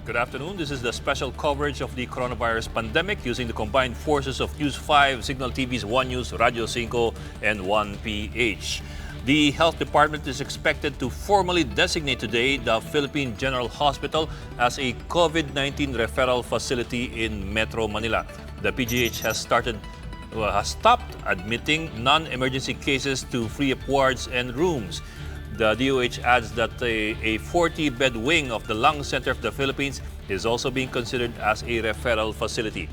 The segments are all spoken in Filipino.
Good afternoon. This is the special coverage of the coronavirus pandemic using the combined forces of News 5, Signal TV's One News, Radio 5, and 1PH. The Health Department is expected to formally designate today the Philippine General Hospital as a COVID-19 referral facility in Metro Manila. The PGH has stopped admitting non-emergency cases to free up wards and rooms. The DOH adds that a 40-bed wing of the Lung Center of the Philippines is also being considered as a referral facility.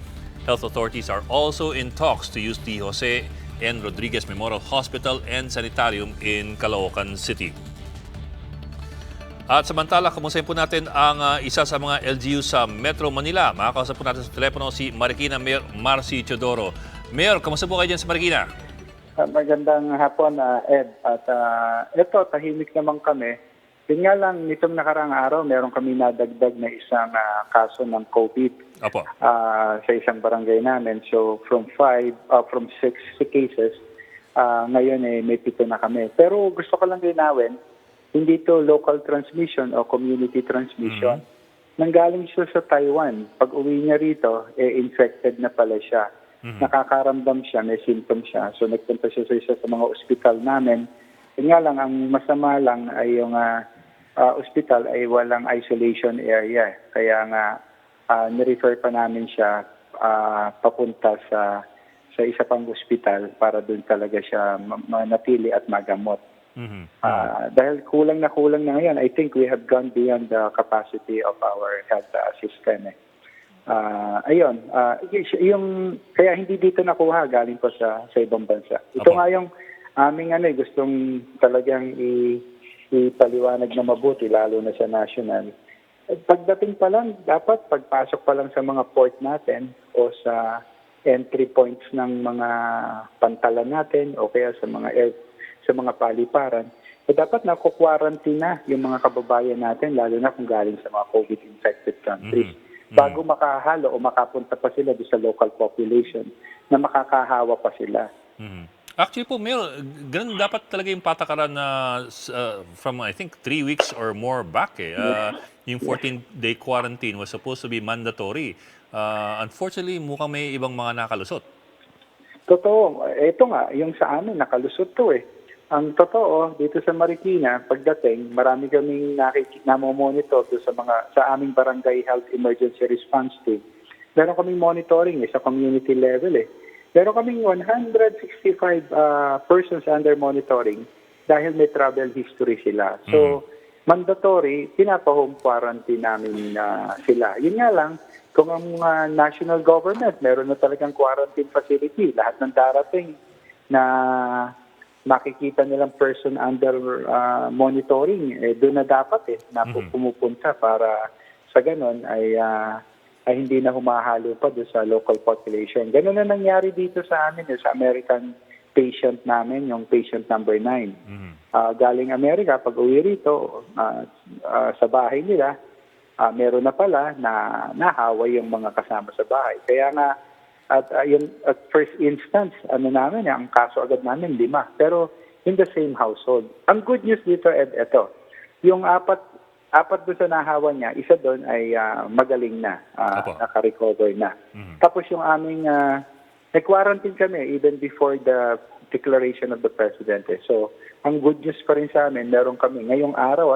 Health authorities are also in talks to use the Jose N. Rodriguez Memorial Hospital and Sanitarium in Caloocan City. At samantala, kumustahin po natin ang isa sa mga LGU sa Metro Manila. Makakausap po natin sa telepono si Marikina Mayor Marcy Teodoro. Mayor, kamusta po kayo dyan sa Marikina? Magandang hapon, Ed. At ito, tahimik naman kami. Yun nga lang, nitong nakarang araw, meron kami nadagdag na isang kaso ng COVID sa isang barangay namin. So, from 6 cases, ngayon may 7 na kami. Pero gusto ko lang linawin, hindi to local transmission o community transmission. Nanggaling siya sa Taiwan. Pag uwi niya rito, infected na pala siya. Nakakaramdam siya, may symptoms siya. So nagpunta siya sa isa sa mga ospital namin. Yun nga lang, ang masama lang ay yung ospital ay walang isolation area. Kaya nga, nirefer pa namin siya papunta sa isa pang ospital para doon talaga siya manatili at magamot. Dahil kulang na ngayon, I think we have gone beyond the capacity of our health system. Kaya hindi dito nakuha, galing po sa ibang bansa. Ito nga yung aming gustong talagang ipaliwanag na mabuti, lalo na sa national. Pagdating pa lang, dapat pagpasok pa lang sa mga port natin o sa entry points ng mga pantalan natin o kaya sa mga paliparan, dapat naku-quarantine na yung mga kababayan natin, lalo na kung galing sa mga COVID-infected countries. Bago makahalo o makapunta pa sila sa local population na makakahawa pa sila. Actually po, Mayor, ganun dapat talaga yung patakaran na from I think 3 weeks or more back. Yung 14-day quarantine was supposed to be mandatory. Unfortunately, mukhang may ibang mga nakalusot. Totoo. Ito nga, yung sa amin, nakalusot to eh. Ang totoo, dito sa Marikina, pagdating, marami kaming namomonitor sa aming barangay health emergency response team. Meron kaming monitoring sa community level eh. Meron kaming 165 persons under monitoring dahil may travel history sila. So, mandatory, pinapa-home quarantine namin sila. Yun nga lang, kung ang national government, meron na talagang quarantine facility, lahat ng darating na makikita nilang person under monitoring, doon na dapat na pumupunta para sa ganon ay hindi na humahalo pa doon sa local population. Ganon na nangyari dito sa amin, sa American patient namin, yung patient number 9. Galing Amerika, pag uwi rito, sa bahay nila, meron na pala na nahawa yung mga kasama sa bahay. Kaya nga, at first instance, namin, ang kaso agad namin 5. Pero in the same household. Ang good news dito, Ed, ito. Yung apat doon sa nahawa niya, isa doon ay magaling na, naka-recover na. Tapos yung aming, nag-quarantine kami even before the declaration of the President. So, ang good news pa rin sa amin, meron kami, ngayong araw,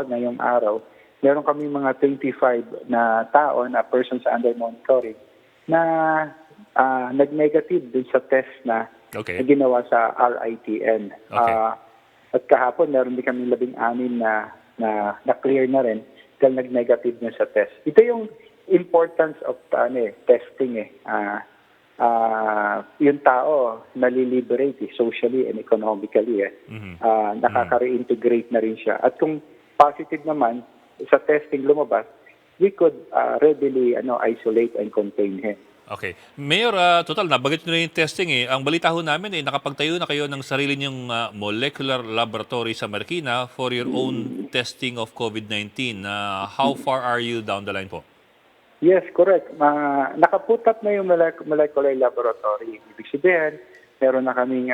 meron kami mga 25 na tao, na persons under monitoring, na nag-negative dun sa test na ginawa sa RITN. At kahapon, meron din kami 16 na clear na rin dahil nag-negative na sa test. Ito yung importance of testing. Yung tao naliliberate socially and economically. Nakaka-reintegrate na rin siya. At kung positive naman, sa testing lumabas, we could readily isolate and contain him. Okay. Mayor, total, nabanggit nyo na yung testing eh. Ang balita ho namin nakapagtayo na kayo ng sarili nyong molecular laboratory sa Marikina for your own testing of COVID-19. How far are you down the line po? Yes, correct. Nakaput up na yung molecular laboratory. Ibig sabihin, meron na kaming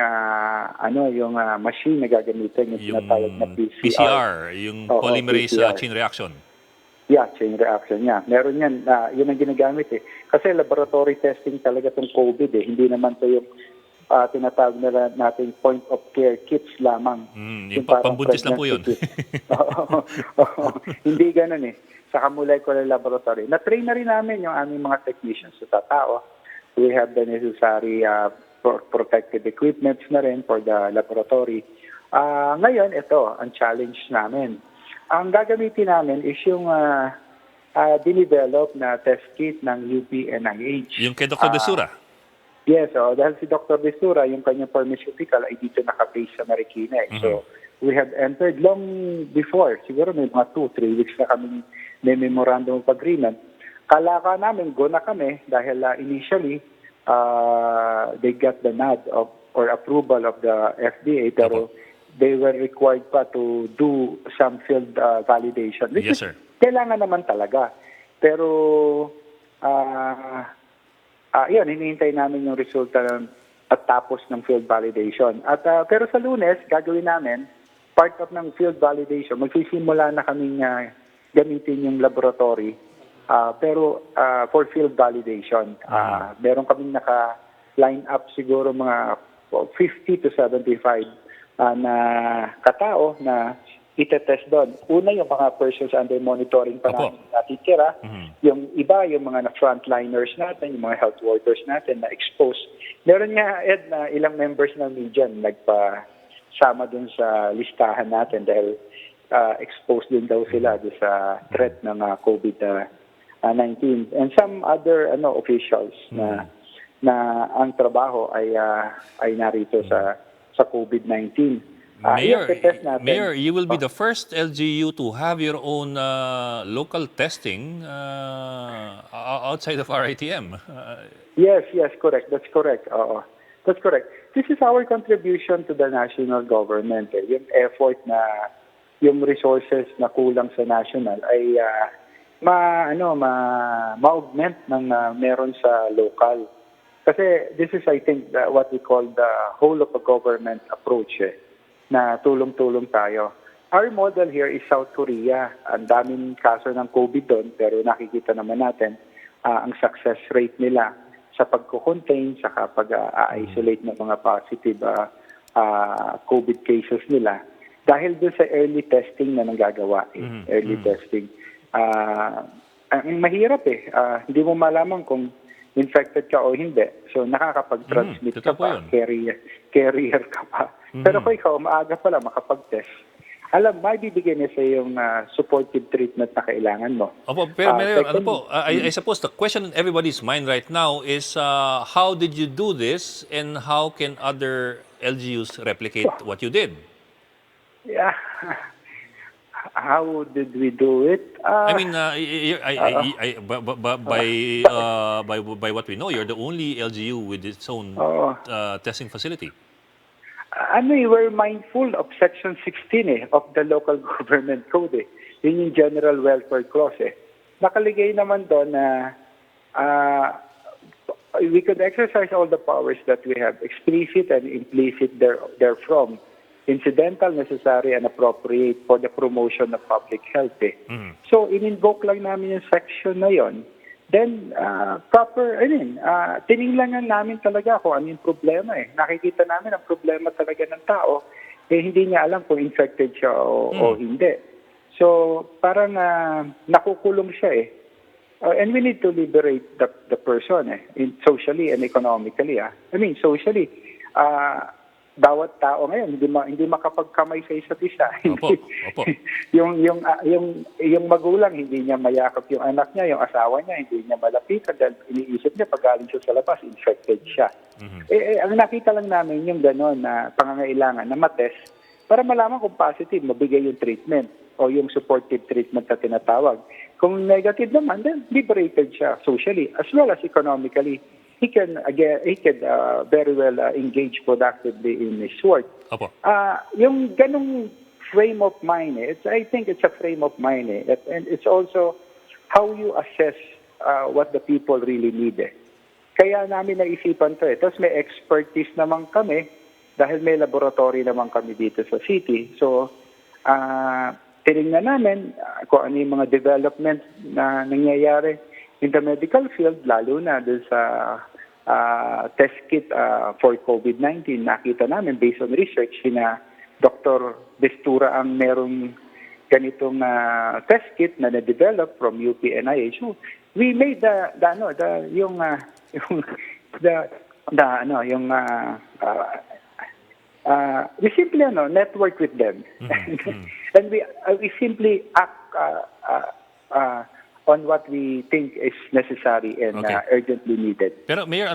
yung machine na gagamitin, yung tinatawag na PCR. Yung polymerase chain reaction. Yeah, chain reaction niya. Meron yan, yun ang ginagamit eh. Kasi laboratory testing talaga tong COVID eh. Hindi naman to yung tinatawag nila natin point of care kits lamang. Yung parang pambuntis lang po yun. pregnancy kit. Oo. Hindi ganun eh. Saka molecular laboratory. Na-train na rin namin yung aming mga technicians sa tao. We have the necessary protective equipments na rin for the laboratory. Ngayon, ito, ang challenge namin. Ang gagamitin namin is yung dinidevelop na test kit ng UP-NIH. Yung kay Dr. Desura? Yes, dahil si Dr. Desura, yung kanyang pharmaceutical ay dito nakabase sa Marikina. So, we have entered long before, siguro may mga 2-3 weeks na kami may memorandum of agreement. Kalaka namin, go na kami dahil initially, they got the nod or approval of the FDA, pero they were required pa to do some field validation. Yes, sir. Kailangan naman talaga. Pero, yun, hinihintay namin yung resulta at tapos ng field validation. Pero sa Lunes, gagawin namin, part of ng field validation, magsisimula na kaming gamitin yung laboratory, pero for field validation. Meron kaming naka-line up siguro mga 50 to 75 na katao na itetest doon. Una, yung mga persons under monitoring pa namin natitira. Yung iba, yung mga frontliners natin, yung mga health workers natin na exposed. Meron nga, Ed, na ilang members ng media nagpasama dun sa listahan natin dahil exposed din daw sila sa threat ng COVID-19. And some other officials na ang trabaho ay narito sa COVID-19. Mayor, you will be the first LGU to have your own local testing outside of RITM. Yes, correct. That's correct. That's correct. This is our contribution to the national government. Yung effort na yung resources na kulang sa national ay ma-augment ng meron sa local. Kasi this is, I think, what we call the whole of a government approach na tulong-tulong tayo. Our model here is South Korea. Ang daming kaso ng COVID doon, pero nakikita naman natin ang success rate nila sa pagko-contain, sa pag-isolate ng mga positive COVID cases nila. Dahil doon sa early testing na nanggagawa. Early testing. Ang mahirap hindi mo malaman kung infected ka o hindi. So, nakakapag-transmit ka pa. Carrier ka pa. Pero kung ikaw, maaga pala makapag-test. Alam, may bibigyan niya sa yung supportive treatment na kailangan mo. Opo, pero Mayor, I suppose the question in everybody's mind right now is how did you do this and how can other LGUs replicate what you did? Yeah. How did we do it? By what we know, you're the only LGU with its own testing facility. We're mindful of Section 16 of the Local Government Code. Yun yung General Welfare Clause. Nakalagay naman doon na we could exercise all the powers that we have, explicit and implicit therefrom, incidental, necessary, and appropriate for the promotion of public health. So, in-invoke lang namin yung section na yon. Then, tiningnan namin talaga kung ano yung problema. Nakikita namin ang problema talaga ng tao, hindi niya alam kung infected siya o hindi. So, parang nakukulong siya and we need to liberate the person socially and economically. Socially, bawat tao ngayon hindi makapagkamay sa isa't isa. Opo. yung magulang hindi niya mayakap yung anak niya, yung asawa niya hindi niya malapitan dahil iniisip niya pag galing siya sa labas infected siya. Ang nakita lang namin yung gano'n na pangangailangan na matest para malaman kung positive, mabigay yung treatment o yung supportive treatment na tinatawag. Kung negative naman, then liberated siya socially as well as economically. He can very well engage productively in his work. Opo. Yung ganong frame of mind, I think it's a frame of mind. And it's also how you assess what the people really need. Kaya namin naisipan to. Tapos may expertise naman kami dahil may laboratory naman kami dito sa city. So, tinignan namin kung ano yung mga developments na nangyayari in the medical field, lalo na doon sa test kit for COVID-19. Nakita namin based on research na Dr. Bestura ang merong ganitong test kit na na-develop from UP-NIH. So, we made we simply network with them. And we simply act on what we think is necessary and urgently needed. Pero Mayor,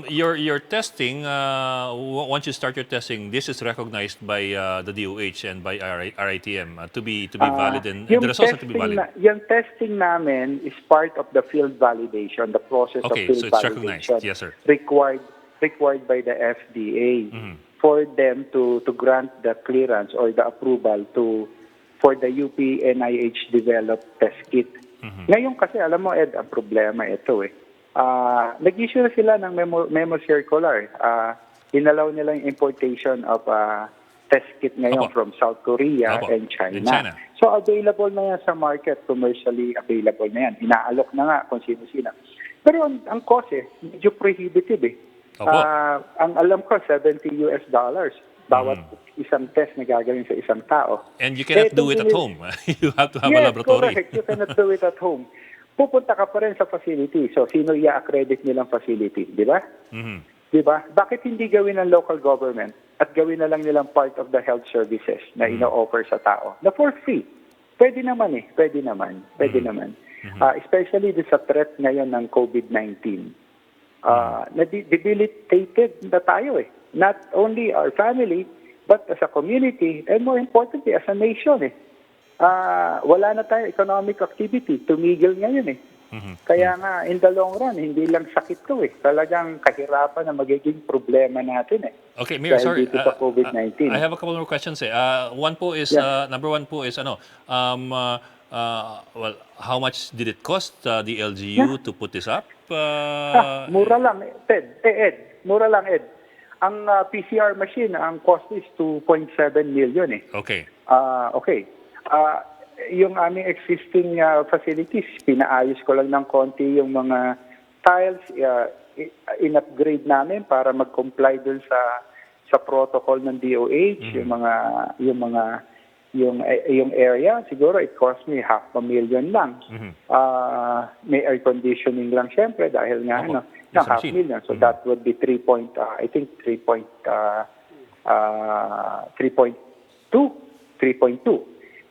your testing, once you start your testing, this is recognized by the DOH and by RITM to be valid, and the results are to be valid. Yung testing namin is part of the field validation, the process of field so it's validation. recognized. Yes, sir. Required by the FDA for them to grant the clearance or the approval for the UP-NIH developed test kit. Ngayon kasi, alam mo, Ed, ang problema ito nag-issue na sila ng memo circular. Inalaw nila yung importation of test kit ngayon from South Korea and China. So available na yan sa market, commercially available na yan. Inaalok na nga kung sino-sino. Pero ang cost medyo prohibitive ang alam ko, $70 bawat isang test na gagawin sa isang tao. And you cannot do it at home. You have to have a laboratory. Correct. You cannot do it at home. Pupunta ka pa rin sa facility. So, sino i-accredit nilang facility? Di ba? Di ba? Bakit hindi gawin ng local government at gawin na lang nilang part of the health services na ino-offer sa tao? Na for free. Pwede naman Pwede naman. Especially sa threat ngayon ng COVID-19. Debilitated na tayo Not only our family, but as a community, and more importantly, as a nation wala na tayo economic activity. Tumigil ngayon Kaya nga, in the long run, hindi lang sakit to Talagang kahirapan na magiging problema natin Okay, Mayor, sorry. Dito sa COVID-19. I have a couple more questions One po is, number one po is, how much did it cost the LGU to put this up? Mura lang, Ed. Mura lang, Ed. Ang PCR machine, ang cost is 2.7 million Okay. Yung aming existing facilities, pinaayos ko lang ng konti yung mga tiles, in-upgrade namin para mag-comply dun sa protocol ng DOH, yung area, siguro it cost me $500,000 lang. May air conditioning lang syempre dahil nga na $500,000. So that would be 3.2.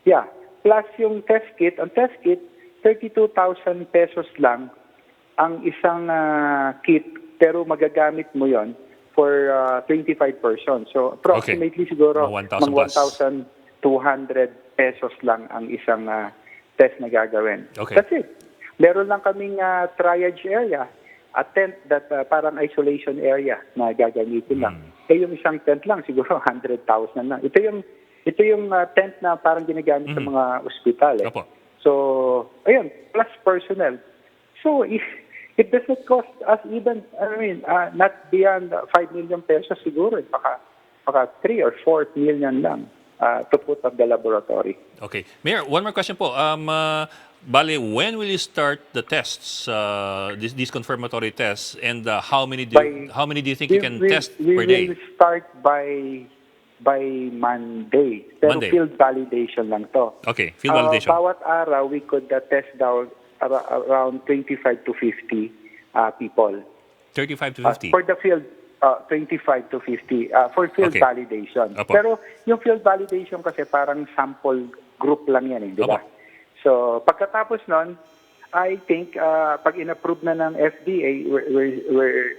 Yeah. Plus yung test kit, ang test kit 32,000 pesos lang ang isang kit, pero magagamit mo yon for 25 persons. So approximately siguro mga 1,200 pesos lang ang isang test na gagawin. That's it. Meron lang kaming triage area, a tent that parang isolation area na gagamitin lang. Yung isang tent lang siguro 100,000 lang. Ito yung tent na parang ginagamit sa mga ospital So, ayun, plus personnel. So, if it doesn't cost us even, not beyond 5 million pesos siguro, baka 3 or 4 million lang to put up the laboratory. Okay. Mayor, one more question po. Bale, when will you start the tests, these confirmatory tests, and how many do you think you can test per day? We will start by Monday. Pero field validation lang to. Okay, field validation. Bawat araw, we could test down around 25 to 50 people. 35 to 50? For the field, 25 to 50 for field validation. Pero yung field validation kasi parang sample group lang yan, di ba? So, pagkatapos nun, I think pag in-approve na ng FDA, we're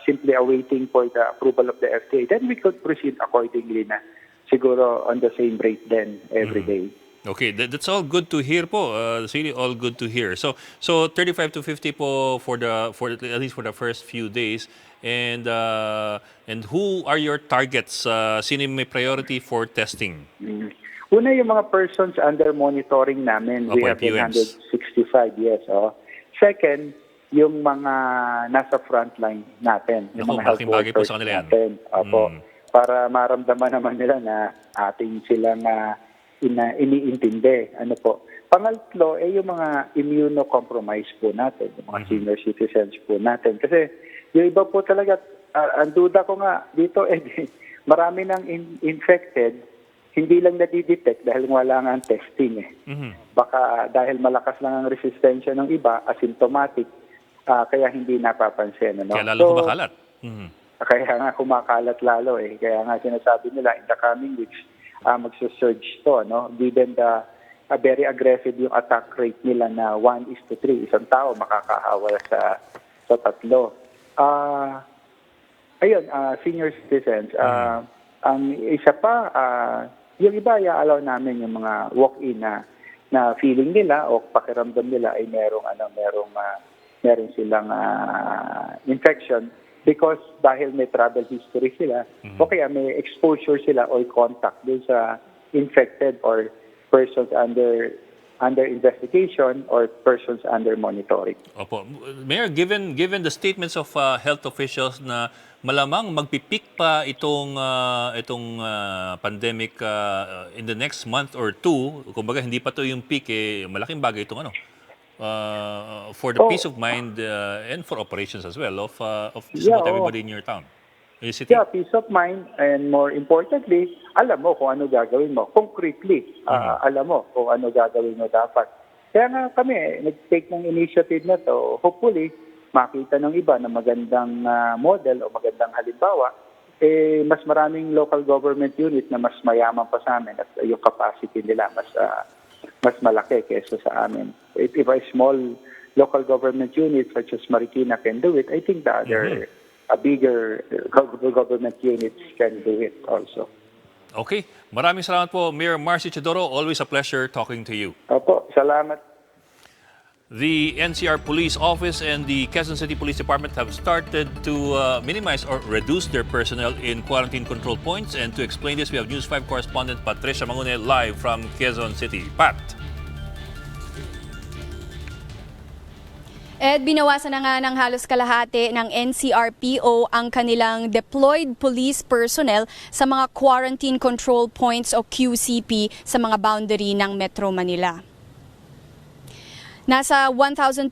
simply awaiting for the approval of the FDA. Then we could proceed accordingly na siguro on the same rate then every day. Okay, that's all good to hear po. It's really all good to hear. So 35 to 50 po for at least for the first few days. And who are your targets? Sino may priority for testing? Una yung mga persons under monitoring namin. We have 165, yes. Second, yung mga nasa frontline natin. Yung mga health workers natin. Para maramdaman naman nila na ating silang iniintindi. Ano po. Pangatlo, yung mga immunocompromised po natin, yung mga senior citizens po natin. Kasi yung iba po talaga, ang duda ko nga dito, marami nang infected, hindi lang nadidetect dahil wala nga ang testing. Baka dahil malakas lang ang resistensya ng iba, asymptomatic, kaya hindi napapansin. Ano? Kaya lalo kumakalat. Kaya nga kumakalat lalo Kaya nga sinasabi nila in the coming weeks, magsusurge to, no? Given the very aggressive yung attack rate nila na 1:3. Isang tao makakahawa sa tatlo. Senior citizens. Ang isa pa, yung iba, i-allow namin yung mga walk-in na feeling nila o pakiramdam nila ay merong silang infection because dahil may travel history sila o kaya may exposure sila or contact dun sa infected or persons under investigation or persons under monitoring. Opo. Mayor, given the statements of health officials na malamang magpipik pa itong pandemic in the next month or two, kumbaga hindi pa to yung peak, malaking bagay itong for the peace of mind and for operations as well of just about everybody in your town. City. Yeah, peace of mind, and more importantly, alam mo kung ano gagawin mo. Concretely, alam mo kung ano gagawin mo dapat. Kaya nga kami, nag-take ng initiative na to. Hopefully, makita ng iba na magandang model o magandang halimbawa, mas maraming local government unit na mas mayaman pa sa amin at yung capacity nila mas malaki kaysa sa amin. If a small local government unit such as Marikina can do it, I think the other bigger government units can do it also. Okay. Maraming salamat po, Mayor Marcy Chidoro. Always a pleasure talking to you. Opo, salamat. The NCR Police Office and the Quezon City Police Department have started to minimize or reduce their personnel in quarantine control points. And to explain this, we have News 5 correspondent Patricia Mangune live from Quezon City. Pat. Binawasan na nga ng halos kalahati ng NCRPO ang kanilang deployed police personnel sa mga quarantine control points o QCP sa mga boundary ng Metro Manila. Nasa 1,200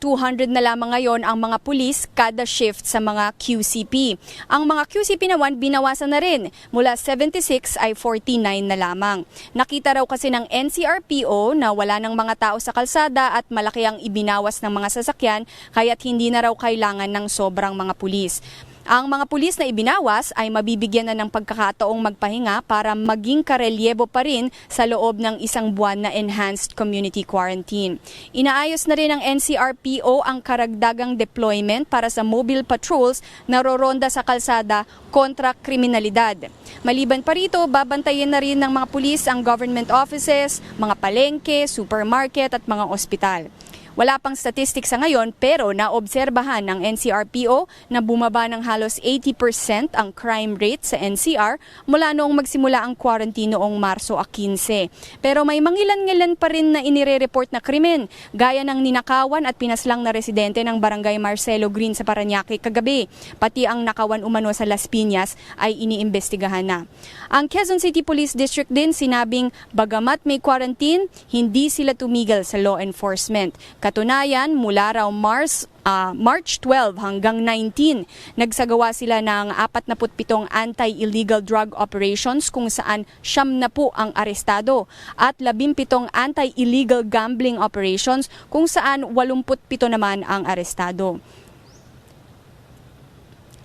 na lamang ngayon ang mga pulis kada shift sa mga QCP. Ang mga QCP naman binawasan na rin. Mula 76 ay 49 na lamang. Nakita raw kasi ng NCRPO na wala ng mga tao sa kalsada at malaki ang ibinawas ng mga sasakyan kaya't hindi na raw kailangan ng sobrang mga pulis. Ang mga pulis na ibinawas ay mabibigyan na ng pagkakataong magpahinga para maging karelyebo pa rin sa loob ng isang buwan na enhanced community quarantine. Inaayos na rin ng NCRPO ang karagdagang deployment para sa mobile patrols na roronda sa kalsada kontra kriminalidad. Maliban pa rito, babantayan na rin ng mga pulis ang government offices, mga palengke, supermarket at mga ospital. Wala pang statistics sa ngayon pero naobserbahan ng NCRPO na bumaba ng halos 80% ang crime rate sa NCR mula noong magsimula ang quarantine noong Marso 15. Pero may mangilan-ngilan pa rin na inire-report na krimen gaya ng ninakawan at pinaslang na residente ng Barangay Marcelo Green sa Parañaque kagabi. Pati ang nakawan umano sa Las Piñas ay iniimbestigahan na. Ang Quezon City Police District din sinabing bagamat may quarantine, hindi sila tumigil sa law enforcement. Katunayan, mula raw March 12 hanggang 19, nagsagawa sila ng 47 anti-illegal drug operations kung saan 70 ang arestado at 17 anti-illegal gambling operations kung saan 87 naman ang arestado.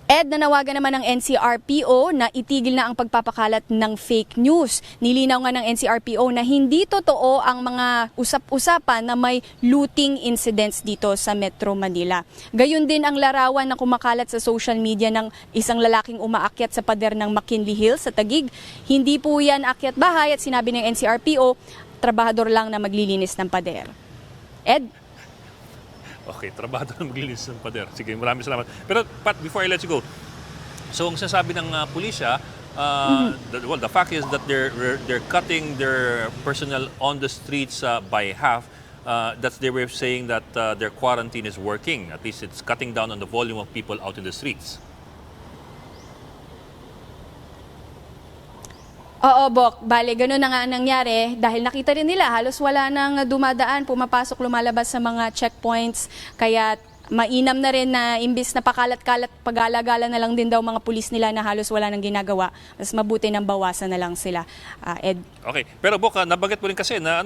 Nanawagan naman ng NCRPO na itigil na ang pagpapakalat ng fake news. Nilinaw nga ng NCRPO na hindi totoo ang mga usap-usapan na may looting incidents dito sa Metro Manila. Gayun din ang larawan na kumakalat sa social media ng isang lalaking umaakyat sa pader ng McKinley Hills sa Taguig. Hindi po yan akyat bahay at sinabi ng NCRPO, trabahador lang na maglilinis ng pader. Okay, trabaho na maglinis ng pader. Sige, maraming salamat. Pero Pat, before I let you go, so ang sinasabi ng pulisya, the fact is that they're cutting their personnel on the streets by half. That's their way of saying that their quarantine is working. At least it's cutting down on the volume of people out in the streets. Oo, Bok. Bale, gano'n na nga ang nangyari dahil nakita rin nila halos wala nang dumadaan, pumapasok, lumalabas sa mga checkpoints. Kaya mainam na rin na imbis na pakalat-kalat, pag-alagala na lang din daw mga pulis nila na halos wala nang ginagawa. Mas mabuti nang bawasan na lang sila. Ed? Okay, pero Bok, nabanggit mo rin kasi na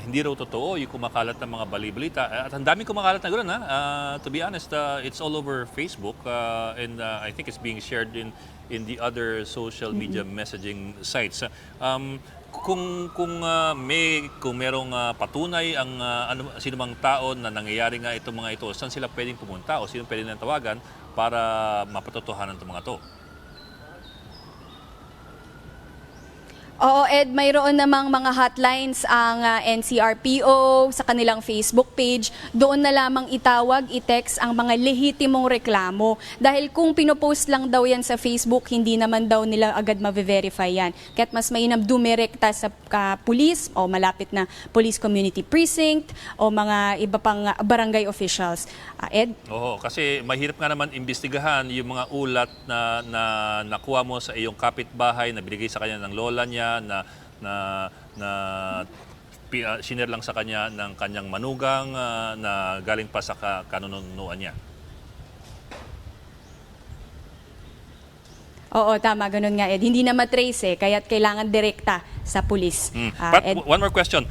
hindi raw totoo yung kumakalat ng mga bali-balita. At ang daming kumakalat na gano'n, ha? To be honest, it's all over Facebook and I think it's being shared in the other social media messaging sites. Kung merong patunay ang sino mang tao na nangyayari nga itong mga ito, saan sila pwedeng pumunta o sino pwedeng tawagan para mapatotohanan itong mga to? Oo, Ed, mayroon namang mga hotlines ang NCRPO sa kanilang Facebook page. Doon na lamang itawag, i-text ang mga lehitimong reklamo. Dahil kung pinopost lang daw yan sa Facebook, hindi naman daw nila agad ma-verify yan. Kaya't mas mainam dumirekta sa pulis o malapit na police community precinct o mga iba pang barangay officials. Ed? Oo, kasi mahirap nga naman imbestigahan yung mga ulat na nakuha mo sa iyong kapitbahay, na binigay sa kanya ng lola niya, sinare lang sa kanya ng kanyang manugang na galing pa sa kanunuan niya. Oo, tama, ganun nga, Ed. Hindi na matrace kaya't kailangan direkta sa pulis. But one more question.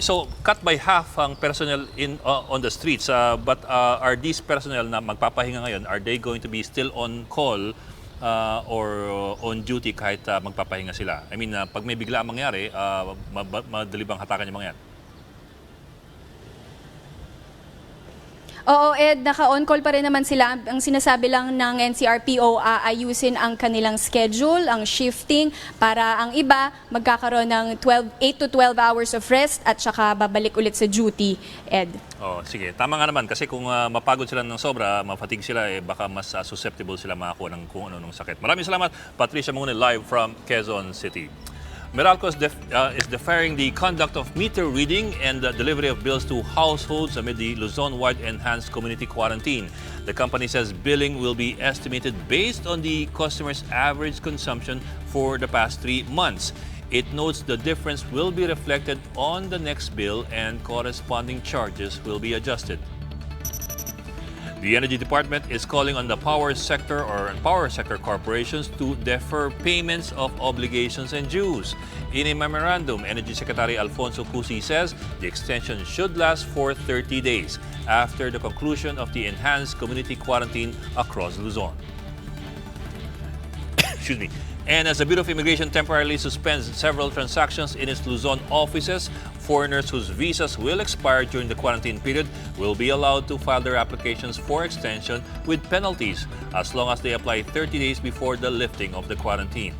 So, cut by half ang personnel on the streets, but are these personnel na magpapahinga ngayon, are they going to be still on call or on duty kahit magpapahinga sila? I mean, pag may bigla ang mangyari, madali bang hatakan yung mga yan? Oo, Ed, naka-on call pa rin naman sila. Ang sinasabi lang ng NCRPO, ayusin ang kanilang schedule, ang shifting, para ang iba magkakaroon ng 8 to 12 hours of rest at saka babalik ulit sa duty, Ed. Oh, sige. Tama nga naman kasi kung mapagod sila ng sobra, mafatig sila, baka mas susceptible sila makakuha ng kung ano-anong sakit. Maraming salamat, Patricia Mune, live from Quezon City. Meralco is deferring the conduct of meter reading and the delivery of bills to households amid the Luzon-wide enhanced community quarantine. The company says billing will be estimated based on the customer's average consumption for the past 3 months. It notes the difference will be reflected on the next bill and corresponding charges will be adjusted. The Energy Department is calling on the power sector corporations to defer payments of obligations and dues. In a memorandum, Energy Secretary Alfonso Cusi says the extension should last for 30 days after the conclusion of the enhanced community quarantine across Luzon. Excuse me. And as the Bureau of Immigration temporarily suspends several transactions in its Luzon offices, foreigners whose visas will expire during the quarantine period will be allowed to file their applications for extension with penalties as long as they apply 30 days before the lifting of the quarantine.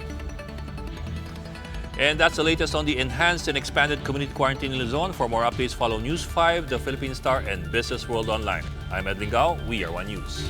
And that's the latest on the enhanced and expanded community quarantine in Luzon. For more updates, follow News 5, The Philippine Star, and Business World Online. I'm Edwin Gao. We are One News.